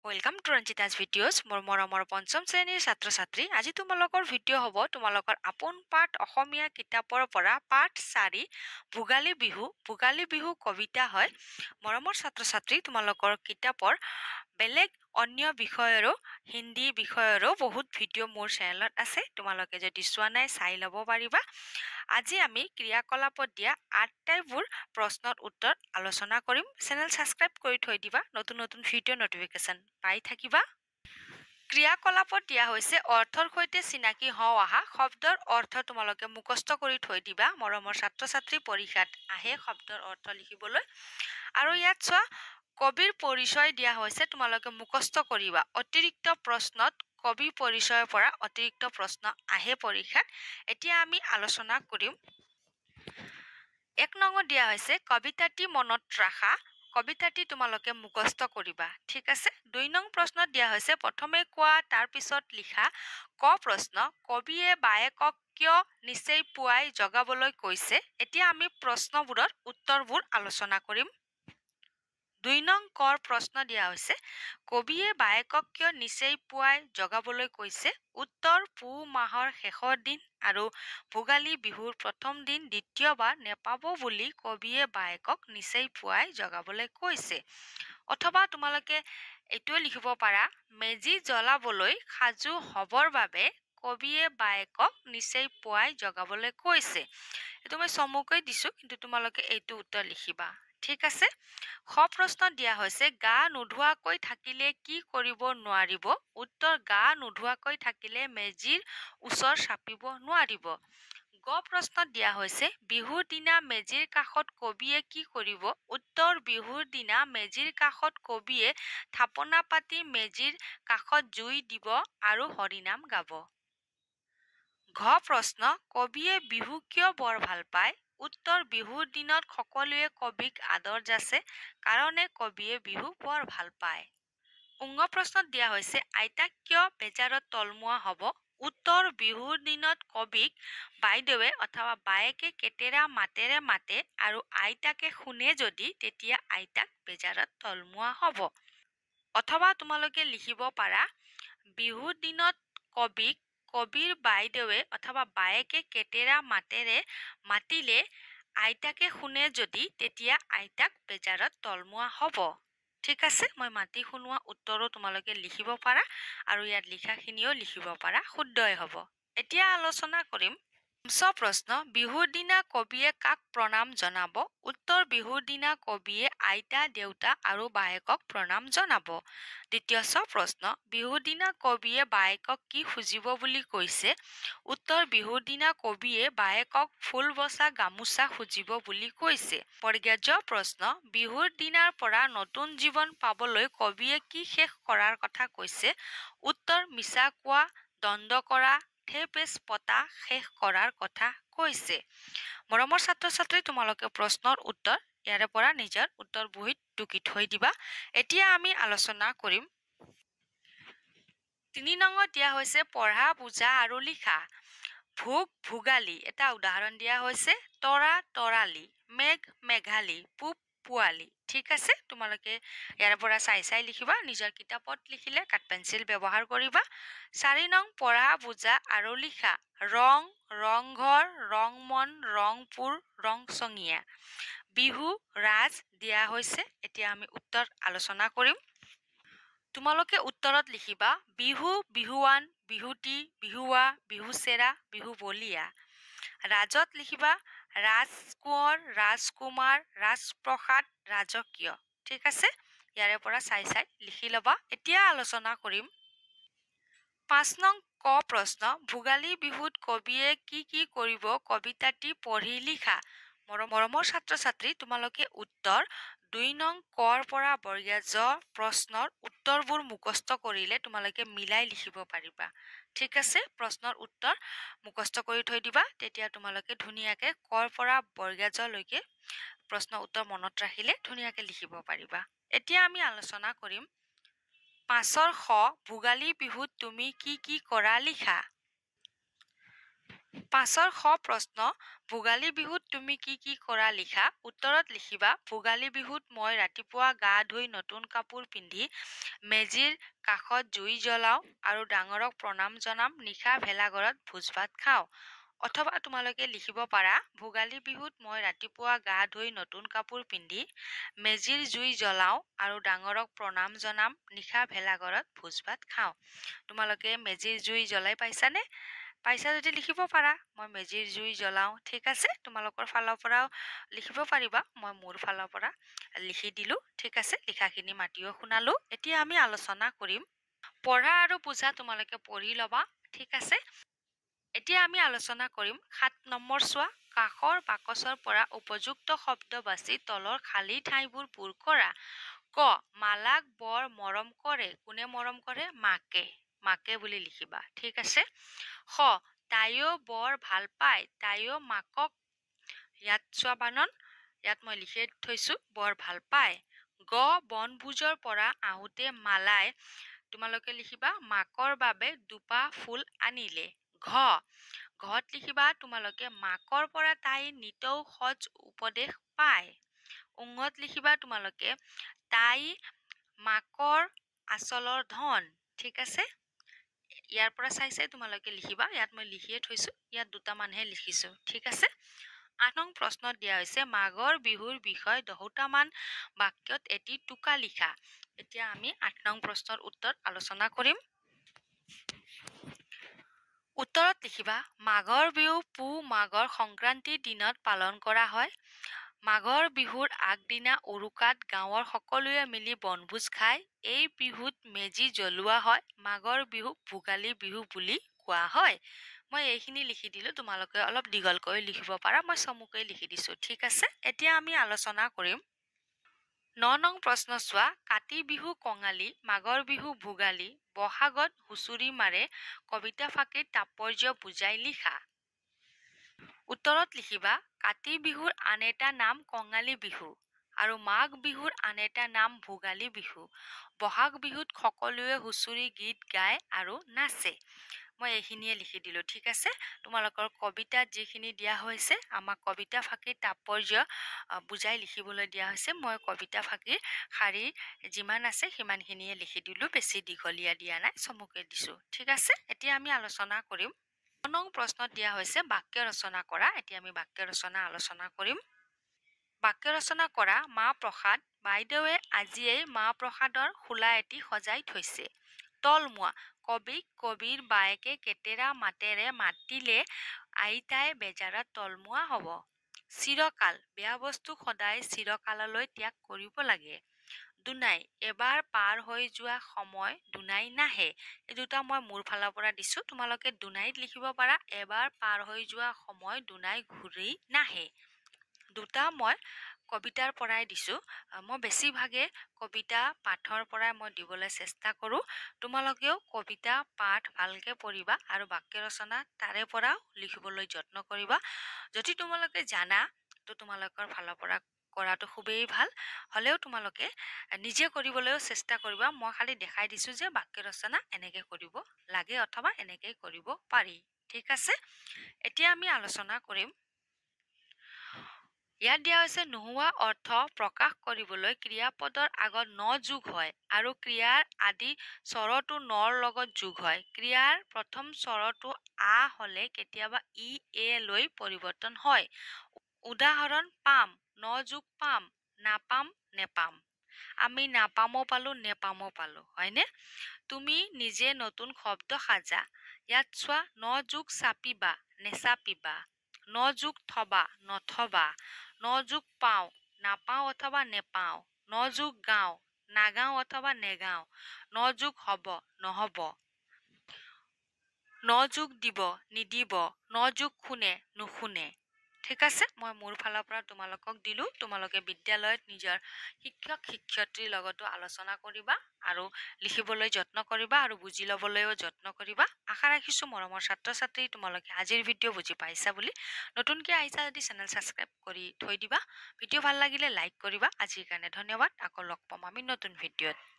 welcome to ৰঞ্জিতাজ videos মোৰ মৰমৰ পঞ্চম শ্ৰেণীৰ ছাত্ৰ ছাত্ৰী আজি তোমালোকৰ ভিডিঅ' হ'ব তোমালোকৰ আপোন পাঠ অসমীয়া কিতাপৰ পৰা পাঠ 4 ভোগালী বিহু কবিতা হয় মৰমৰ ছাত্ৰ ছাত্ৰী তোমালোকৰ কিতাপৰ বেলেগ অন্য বিষয়ৰো হিন্দী বিষয়ৰো বহুত ভিডিঅ' মোৰ চেনেলত আছে তোমালোকে যদি চোৱা নাই চাই ল'ব পাৰিবা আজি আমি ক্ৰিয়াকলাপত দিয়া 8টাইবোৰ প্ৰশ্নৰ উত্তৰ আলোচনা কৰিম চেনেল সাবস্ক্ৰাইব কৰি থৈ দিবা নতুন নতুন ভিডিঅ' নটিফিকেশন পাই থাকিবা ক্ৰিয়াকলাপত দিয়া হৈছে অৰ্থৰ সৈতে চিনাকি হও আহা শব্দৰ অৰ্থ তোমালোকে মুখস্থ কৰি থৈ দিবা মৰমৰ ছাত্ৰ ছাত্ৰী পৰীক্ষাত আহে শব্দৰ অৰ্থ লিখিবলৈ আৰু ইয়াত চোৱা কবিৰ পৰিচয় দিয়া হৈছে তোমালোকে মুখস্থ কৰিবা অতিৰিক্ত প্ৰশ্নত কবি পৰিচয়ৰ পৰা অতিৰিক্ত প্ৰশ্ন আহে পৰীক্ষাত এতিয়া আমি আলোচনা কৰিম 1 নম্বৰ দিয়া হৈছে কবিতাটি মনত ৰাখা কবিতাটি তোমালোকে মুখস্থ কৰিবা ঠিক আছে 2 নং প্ৰশ্নত দিয়া হৈছে প্ৰথমে কোৱা তাৰ পিছত লিখা ক প্ৰশ্ন কবিয়ে বায়েকক কিয় নিশ্চয় পুৱাই জগাবলৈ কৈছে এতিয়া আমি প্ৰশ্নবোৰৰ উত্তৰবোৰ আলোচনা কৰিম 2 নং কৰ প্ৰশ্ন দিয়া হৈছে কবিয়ে বায়েকক কিয় নিশ্চয় পুৱাই জগাবলৈ কৈছে উত্তৰ পুহ মাহৰ শেষৰ দিন আৰু ভোগালী বিহুৰ প্ৰথম দিন দ্বিতীয়বাৰ নেপাব বুলি কবিয়ে বায়েকক নিশ্চয় পুৱাই জগাবলৈ কৈছে অথবা তোমালোকে এইটো লিখিব পাৰা মেজি জ্বলাবলৈ সাজু হবৰ বাবে কবিয়ে বায়েকক নিশ্চয় পুৱাই জগাবলৈ কৈছে এটো মই চমুকৈ দিছো কিন্তু তোমালোকে এইটো উত্তৰ লিখিবা ঠিক আছে খ প্ৰশ্ন দিয়া হৈছে গা নুধুৱাকৈ থাকিলে কি কৰিব নোৱাৰিব উত্তৰ গা নুধুৱাকৈ থাকিলে মেজিৰ ওচৰ চাপিব নোৱাৰিব গ প্ৰশ্ন দিয়া হৈছে বিহুৰ দিনা মেজিৰ কাষত কবিয়ে কি কৰিব উত্তৰ বিহুৰ দিনা মেজিৰ কাষত কবিয়ে থাপনা পাতি মেজিৰ কাষত জুই দিব আৰু হৰিনাম গাব ঘ প্ৰশ্ন কবিয়ে বিহু কিয় বৰ ভাল পায় উত্তৰ বিহুৰ দিনত সকলোৱে কবিক আদৰ যাচে কাৰণে কবিয়ে বিহু বৰ ভাল পায় উঙ্গ প্ৰশ্নত দিয়া হৈছে আইতাক কিয় বেজাৰত তলমুৱা হ'ব উত্তৰ বিহুৰ দিনত কবিক বাইদেৱে অথবা বায়েকে কেতেৰা মাতেৰে মাতে আৰু আইতাকে শুনে যদি তেতিয়া আইতাক বেজাৰত তলমুৱা হ'ব অথবা তোমালোকে লিখিব পাৰা বিহুৰ দিনত কবিক কবিৰ বাইদেৱে অথবা বায়েকে কেতেৰা মাতেৰে মাতিলে আইতাকে শুনে যদি তেতিয়া আইতাক বেজাৰত তলমুৱা হ'ব ঠিক আছে মই মাতি শুনোৱা উত্তৰো তোমালোকে লিখিব পাৰা আৰু ইয়াত লিখাখিনিও লিখিব পাৰা শুদ্ধই হ'ব এতিয়া আলোচনা কৰিম প্ৰশ্ন বিহুৰ দিনা কবিয়ে কাক প্ৰণাম জনাব উত্তৰ বিহুৰ দিনা কবিয়ে আইতা দেউতা আৰু বায়েকক প্ৰণাম জনাব দ্বিতীয় প্ৰশ্ন বিহুৰ দিনা কবিয়ে বায়েকক কি খুজিব বুলি কৈছে উত্তৰ বিহুৰ দিনা কবিয়ে বায়েকক ফুল বচা গামোচা খুজিব বুলি কৈছে পৰ্যায় প্ৰশ্ন বিহুৰ দিনাৰ পৰা নতুন জীৱন পাবলৈ কবিয়ে কি শেষ কৰাৰ কথা কৈছে উত্তৰ মিছা কোৱা দণ্ড কৰা থেপেচ পতা শেষ কৰাৰ কথা কৈছে মৰমৰ ছাত্ৰ ছাত্ৰী তোমালোকে প্ৰশ্নৰ উত্তৰ ইয়াৰে পৰা নিজৰ উত্তৰ বহিত টুকি থৈ দিবা এতিয়া আমি আলোচনা কৰিম 3 নম্বৰ দিয়া হৈছে পঢ়া বুজা আৰু লিখা ভোগালী এটা উদাহৰণ দিয়া হৈছে তৰা তৰালি মেঘ মেঘালী পুব পুৱালি ঠিক আছে তোমালোকে ইয়াৰ পৰা চাই লিখিবা নিজৰ কিতাপত লিখিলে কাট পেন্সিল ব্যৱহাৰ কৰিবা 4 নং পঢ়া বুজা আৰু লিখা ৰং ৰংঘৰ ৰংমন ৰংপুৰ ৰংচঙীয়া বিহু ৰাজ দিয়া হৈছে এতিয়া আমি উত্তৰ আলোচনা কৰিম তোমালোকে উত্তৰত লিখিবা বিহু বিহুৱান বিহুটি বিহুৱা বিহুচেৰা বিহু বলিয়া ৰাজত লিখিবা ৰাজকোঁৱৰ ৰাজকুমাৰ ৰাজপ্ৰসাদ ৰাজকীয় ঠিক আছে ইয়াৰে পৰা চাই লিখি লবা এতিয়া আলোচনা কৰিম 5 নং ক প্ৰশ্ন ভোগালী বিহুত কবিয়ে কি কৰিব কবিতাটি পঢ়ি লিখা মৰমৰ ছাত্ৰ ছাত্ৰী তোমালোকে উত্তৰ 2 নং কৰ পৰা বৰ্গীয় জ প্ৰশ্নৰ উত্তৰবোৰ মুখস্থ কৰিলে তোমালোকে মিলাই লিখিব পাৰিবা ঠিক আছে প্ৰশ্নৰ উত্তৰ মুখস্থ কৰি থৈ দিবা তেতিয়া তোমালোকে ধুনিয়াকে কৰ পৰা বৰ্গীয় জ লৈকে প্ৰশ্ন উত্তৰ মনত ৰাখিলে ধুনিয়াকে লিখিব পাৰিবা এতিয়া আমি আলোচনা কৰিম 5ৰ খ ভোগালী বিহুত তুমি কি কৰা লিখা পাছৰ খ প্ৰশ্ন ভোগালী বিহুত তুমি কি কৰা লিখা উত্তৰত লিখিবা ভোগালী বিহুত মই ৰাতিপুৱা গা ধুই নতুন কাপোৰ পিন্ধি মেজিৰ কাষত জুই জ্বলাও আৰু ডাঙৰক প্ৰণাম জনাম নিশা ভেলাঘৰত ভোজ ভাত খাওঁ অথবা তোমালোকে লিখিব পাৰা ভোগালী বিহুত মই ৰাতিপুৱা গা ধুই নতুন কাপোৰ পিন্ধি মেজিৰ জুই জ্বলাও আৰু ডাঙৰক প্ৰণাম জনাম নিশা ভেলাঘৰত ভোজ ভাত খাওঁ তোমালোকে মেজিৰ জুই জ্বলাই পাইছানে পাইছা যদি লিখিব পাৰা মই মেজিৰ জুই জ্বলাওঁ ঠিক আছে তোমালোকৰ ফালৰ পৰাও লিখিব পাৰিবা মই মোৰ ফালৰ পৰা লিখি দিলোঁ ঠিক আছে লিখাখিনি মাতিও শুনালোঁ এতিয়া আমি আলোচনা কৰিম পঢ়া আৰু বুজা তোমালোকে পঢ়ি ল'বা ঠিক আছে এতিয়া আমি আলোচনা কৰিম ৭ নম্বৰ চোৱা কাষৰ বাকচৰ পৰা উপযুক্ত শব্দ বাছি তলৰ খালী ঠাইবোৰ পূৰ কৰা ক মালাক বৰ মৰম কৰে কোনে মৰম কৰে মাকে বুলি লিখিবা ঠিক আছে খ তাইও বৰ ভাল পায় তাইও মাকক ইয়াত চোৱা বানন ইয়াত মই লিখি থৈছোঁ বৰ ভাল পায় গ বনভোজৰ পৰা আহোঁতে মালাই তোমালোকে লিখিবা মাকৰ বাবে দুপা ফুল আনিলে ঘত লিখিবা তোমালোকে মাকৰ পৰা তাই নিতৌ সজ উপদেশ পায় উঙত লিখিবা তোমালোকে তাই মাকৰ আচলৰ ধন ঠিক আছে ইয়াৰ পৰা চাই তোমালোকে লিখিবা ইয়াত মই লিখিয়ে থৈছোঁ ইয়াত দুটামানহে লিখিছোঁ ঠিক আছে ৮ নং প্ৰশ্নত দিয়া হৈছে মাঘৰ বিহুৰ বিষয়ে ১০টামান বাক্যত এটি টোকা লিখা এতিয়া আমি ৮ নং প্ৰশ্নৰ উত্তৰ আলোচনা কৰিম উত্তৰত লিখিবা মাঘৰ বিহু পুহ মাঘৰ সংক্ৰান্তিৰ দিনত পালন কৰা হয় মাঘৰ বিহুৰ আগদিনা উৰুকাত গাঁৱৰ সকলোৱে মিলি বনভোজ খায় এই বিহুত মেজি জ্বলোৱা হয় মাঘৰ বিহুক ভোগালী বিহু বুলি কোৱা হয় মই এইখিনি লিখি দিলোঁ তোমালোকে অলপ দীঘলকৈ লিখিব পাৰা মই চমুকৈ লিখি দিছোঁ ঠিক আছে এতিয়া আমি আলোচনা কৰিম ৯ নং প্ৰশ্ন চোৱা কাতি বিহু কঙালী মাঘৰ বিহু ভোগালী বহাগত হুঁচৰি মাৰে কবিতা ফাঁকিৰ তাৎপৰ্য বুজাই লিখা উত্তৰত লিখিবা কাতি বিহুৰ আন এটা নাম কঙালী বিহু আৰু মাঘ বিহুৰ আন এটা নাম ভোগালী বিহু বহাগ বিহুত সকলোৱে হুঁচৰি গীত গায় আৰু নাচে মই এইখিনিয়ে লিখি দিলোঁ ঠিক আছে তোমালোকৰ কবিতাত যিখিনি দিয়া হৈছে আমাক কবিতা ফাঁকিৰ তাৎপৰ্য বুজাই লিখিবলৈ দিয়া হৈছে মই কবিতা ফাঁকিৰ শাৰী যিমান আছে সিমানখিনিয়ে লিখি দিলোঁ বেছি দীঘলীয়া দিয়া নাই চমুকৈ দিছোঁ ঠিক আছে এতিয়া আমি আলোচনা কৰিম ৯ নং প্ৰশ্নত দিয়া হৈছে বাক্য ৰচনা কৰা এতিয়া আমি বাক্য ৰচনা আলোচনা কৰিম বাক্য ৰচনা কৰা মাহ প্ৰসাদ বাইদেৱে আজিয়েই মাহ প্ৰসাদৰ খোলা এটি সজাই থৈছে তলমুৱা কবিক কবিৰ বায়েকে কেতেৰা মাতেৰে মাতিলে আইতাই বেজাৰত তলমুৱা হ'ব চিৰকাল বেয়া বস্তু সদায় চিৰকাললৈ ত্যাগ কৰিব লাগে দুনাই এবাৰ পাৰ হৈ যোৱা সময় দুনাই নাহে এই দুটা মই মোৰ ফালৰ পৰা দিছোঁ তোমালোকে দুনাইত লিখিব পাৰা এবাৰ পাৰ হৈ যোৱা সময় দুনাই ঘূৰি নাহে দুটা মই কবিতাৰ পৰাই দিছোঁ মই বেছিভাগে কবিতা পাঠৰ পৰাই মই দিবলৈ চেষ্টা কৰোঁ তোমালোকেও কবিতা পাঠ ভালকৈ পঢ়িবা আৰু বাক্য ৰচনা তাৰে পৰাও লিখিবলৈ যত্ন কৰিবা যদি তোমালোকে জানা তো তোমালোকৰ ফালৰ পৰা কৰাটো খুবেই ভাল হ'লেও তোমালোকে নিজে কৰিবলৈও চেষ্টা কৰিবা মই খালি দেখাই দিছোঁ যে বাক্য ৰচনা এনেকৈ কৰিব লাগে অথবা এনেকৈ কৰিব পাৰি ঠিক আছে এতিয়া আমি আলোচনা কৰিম ইয়াত দিয়া হৈছে নোহোৱা অৰ্থ প্ৰকাশ কৰিবলৈ ক্ৰিয়াপদৰ আগত ন যোগ হয় আৰু ক্ৰিয়াৰ আদি স্বৰটো নৰ লগত যোগ হয় ক্ৰিয়াৰ প্ৰথম স্বৰটো আ হ'লে কেতিয়াবা ই এ লৈ পৰিৱৰ্তন হয় উদাহৰণ পাম ন যোগ পাম নাপাম নেপাম আমি নাপামো পালোঁ নেপামো পালোঁ হয়নে তুমি নিজে নতুন শব্দ সাজা ইয়াত চোৱা ন যোগ চাপিবা নেচাপিবা ন যোগ থবা নথবা ন যোগ পাওঁ নাপাওঁ অথবা নেপাওঁ ন যোগ গাওঁ নাগাওঁ অথবা নেগাওঁ ন যোগ হ'ব নহ'ব ন যোগ দিব নিদিব ন যোগ শুনে নুশুনে ঠিক আছে মই মোৰ ফালৰ পৰা তোমালোকক দিলোঁ তোমালোকে বিদ্যালয়ত নিজৰ শিক্ষক শিক্ষয়িত্ৰীৰ লগতো আলোচনা কৰিবা আৰু লিখিবলৈ যত্ন কৰিবা আৰু বুজি ল'বলৈও যত্ন কৰিবা আশা ৰাখিছোঁ মৰমৰ ছাত্ৰ ছাত্ৰী তোমালোকে আজিৰ ভিডিঅ' বুজি পাইছা বুলি নতুনকৈ আহিছা যদি চেনেল ছাবস্ক্ৰাইব কৰি থৈ দিবা ভিডিঅ' ভাল লাগিলে লাইক কৰিবা আজিৰ কাৰণে ধন্যবাদ আকৌ লগ পাম আমি নতুন ভিডিঅ'ত